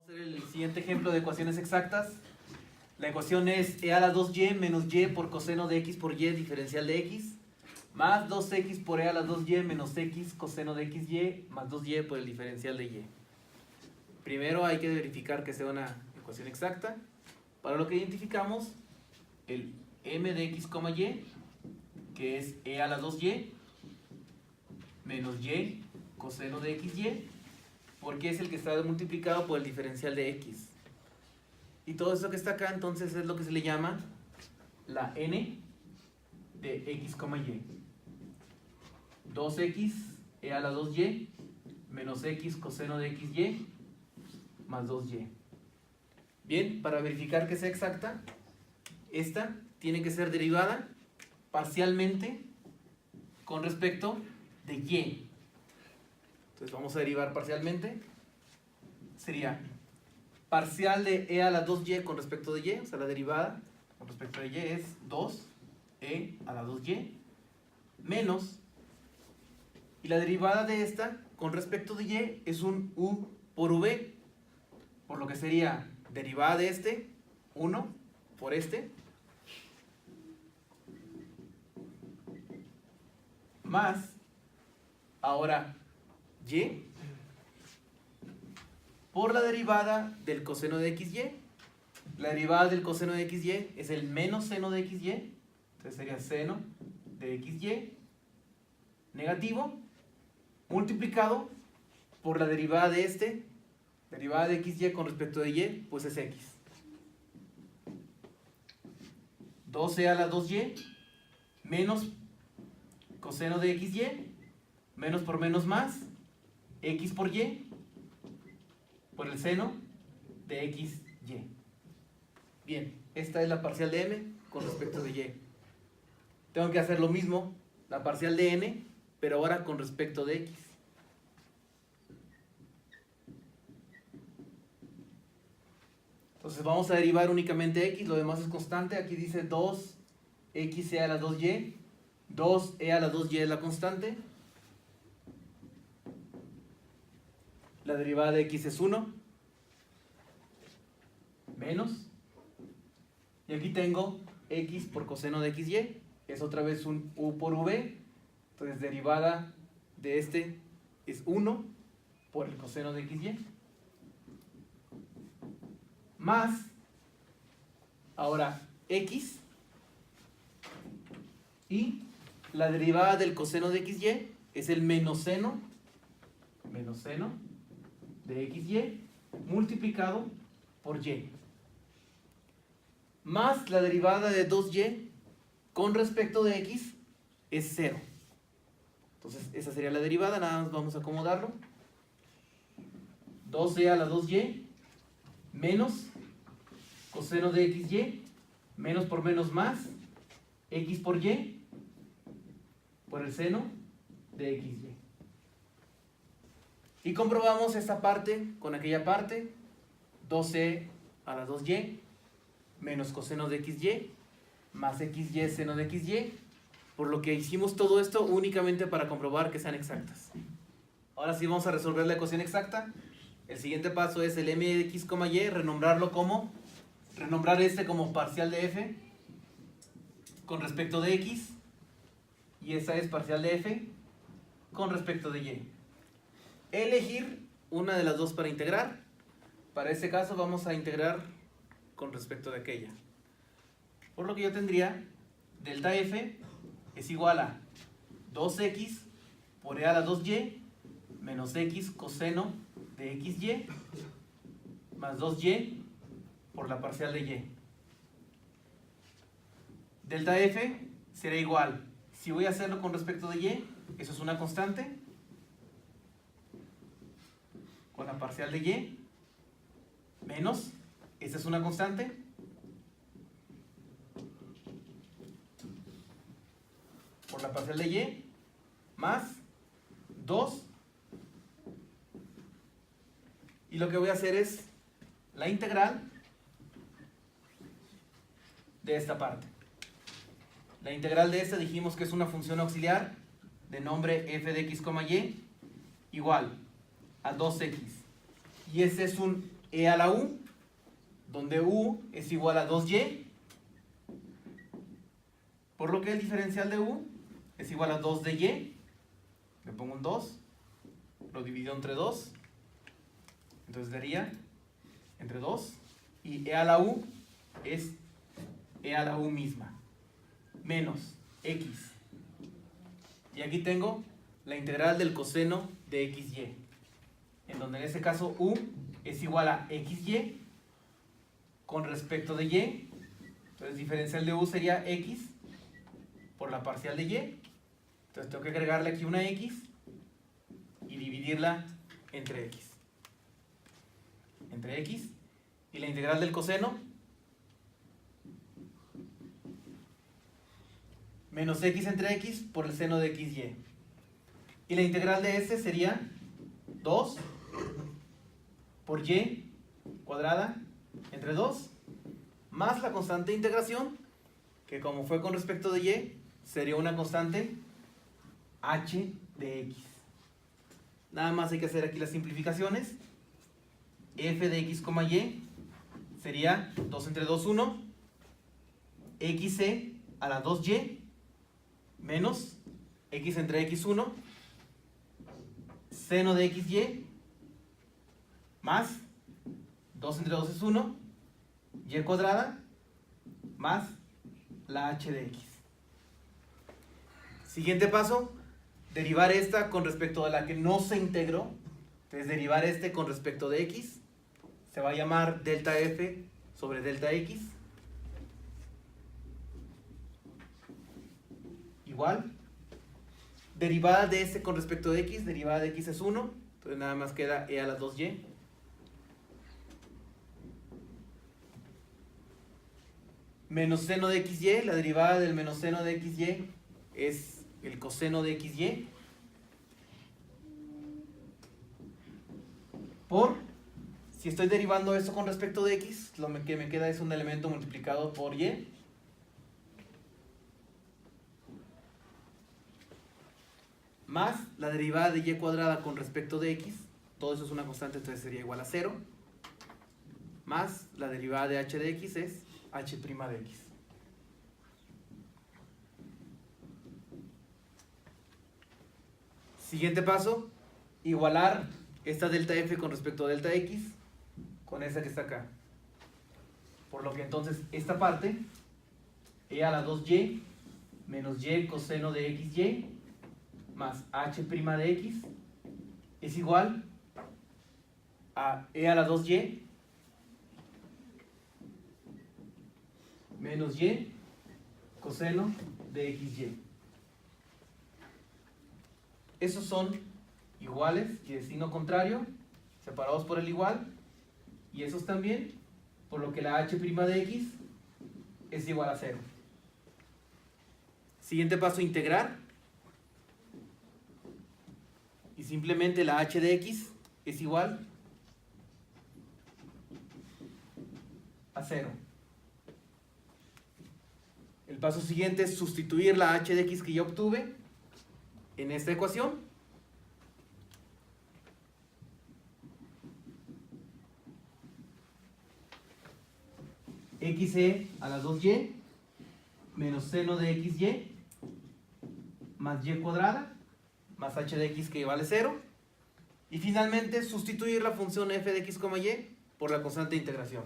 hacer el siguiente ejemplo de ecuaciones exactas. La ecuación es e a la 2y menos y por coseno de x por y diferencial de x, más 2x por e a la 2y menos x coseno de xy más 2y por el diferencial de y. Primero hay que verificar que sea una ecuación exacta, para lo que identificamos el m de x, y, que es e a la 2y menos y coseno de xy, porque es el que está multiplicado por el diferencial de x. Y todo esto que está acá entonces es lo que se le llama la n de x, y. 2x e a la 2y menos x coseno de xy más 2y. Bien, para verificar que sea exacta, esta tiene que ser derivada parcialmente con respecto de y. Entonces vamos a derivar parcialmente. Sería parcial de e a la 2y con respecto de y, o sea, la derivada con respecto de y es 2e a la 2y menos, y la derivada de esta con respecto de y es un u por v, por lo que sería derivada de este, 1 por este, más, ahora, y por la derivada del coseno de xy. La derivada del coseno de xy es el menos seno de xy, entonces sería seno de xy negativo multiplicado por la derivada de este, derivada de xy con respecto de y, pues es x. 2e a la 2y menos coseno de xy, menos por menos más, x por y, por el seno de xy. Bien, esta es la parcial de m con respecto de y. Tengo que hacer lo mismo, la parcial de n, pero ahora con respecto de x. Entonces vamos a derivar únicamente x, lo demás es constante. Aquí dice 2xe a la 2y, 2e a la 2y es la constante. La derivada de x es 1, menos, y aquí tengo x por coseno de xy, es otra vez un u por v, entonces derivada de este es 1 por el coseno de xy, más, ahora x, y la derivada del coseno de xy es el menos seno de xy multiplicado por y, más la derivada de 2y con respecto de x es 0. Entonces esa sería la derivada, nada más vamos a acomodarlo. 2e a la 2y menos coseno de xy, menos por menos más, x por y, por el seno de xy. Y comprobamos esta parte con aquella parte, 2e a la 2y menos coseno de xy más xy seno de xy, por lo que hicimos todo esto únicamente para comprobar que sean exactas. Ahora sí vamos a resolver la ecuación exacta. El siguiente paso es el m de x, y, renombrar este como parcial de f con respecto de x, y esa es parcial de f con respecto de y. Elegir una de las dos para integrar. Para este caso vamos a integrar con respecto de aquella. Por lo que yo tendría delta f es igual a 2x por e a la 2y menos x coseno de xy más 2y por la parcial de y. Delta f será igual, si voy a hacerlo con respecto de y, eso es una constante, con la parcial de y, menos, esta es una constante, por la parcial de y, más 2, y lo que voy a hacer es la integral de esta parte. La integral de esta dijimos que es una función auxiliar de nombre f de x, y igual a 2x. Y ese es un e a la u, donde u es igual a 2y, por lo que el diferencial de u es igual a 2 de y, le pongo un 2, lo divido entre 2, entonces daría entre 2, y e a la u es e a la u misma, menos x. Y aquí tengo la integral del coseno de xy, en donde en este caso u es igual a xy con respecto de y. Entonces diferencial de u sería x por la parcial de y. Entonces tengo que agregarle aquí una x y dividirla entre x. Entre x. Y la integral del coseno, menos x entre x por el seno de xy. Y la integral de este sería 2 por y cuadrada entre 2 más la constante de integración, que como fue con respecto de y, sería una constante h de x. Nada más hay que hacer aquí las simplificaciones. F de x, y sería 2 entre 2, 1. xc a la 2y menos x entre x, 1. Seno de xy más 2 entre 2 es 1. Y cuadrada más la h de x. Siguiente paso, derivar esta con respecto a la que no se integró. Entonces derivar este con respecto de x se va a llamar delta f sobre delta x igual derivada de este con respecto de x. Derivada de x es 1, entonces nada más queda e a la 2y menos seno de xy. La derivada del menos seno de xy es el coseno de xy por, si estoy derivando esto con respecto de x, lo que me queda es un elemento multiplicado por y más la derivada de y cuadrada con respecto de x, todo eso es una constante, entonces sería igual a 0, más la derivada de h de x es h' de x. Siguiente paso, igualar esta delta f con respecto a delta x con esa que está acá. Por lo que entonces esta parte, e a la 2y menos y coseno de xy más h' de x es igual a e a la 2y menos y coseno de xy. Esos son iguales y de signo contrario, separados por el igual, y esos también, por lo que la h' de x es igual a 0. Siguiente paso, integrar. Y simplemente la h de x es igual a 0. El paso siguiente es sustituir la h de x que ya obtuve en esta ecuación. Xe a la 2y menos seno de xy más y cuadrada más h de x que vale 0. Y finalmente sustituir la función f de x, y por la constante de integración.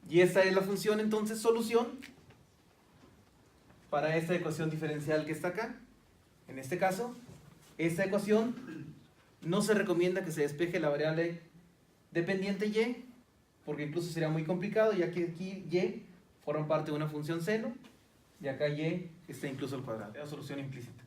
Y esta es la función, entonces, solución para esta ecuación diferencial que está acá. En este caso, esta ecuación no se recomienda que se despeje la variable dependiente y, porque incluso sería muy complicado, ya que aquí y forma parte de una función seno, y acá y está incluso al cuadrado. Es la solución implícita.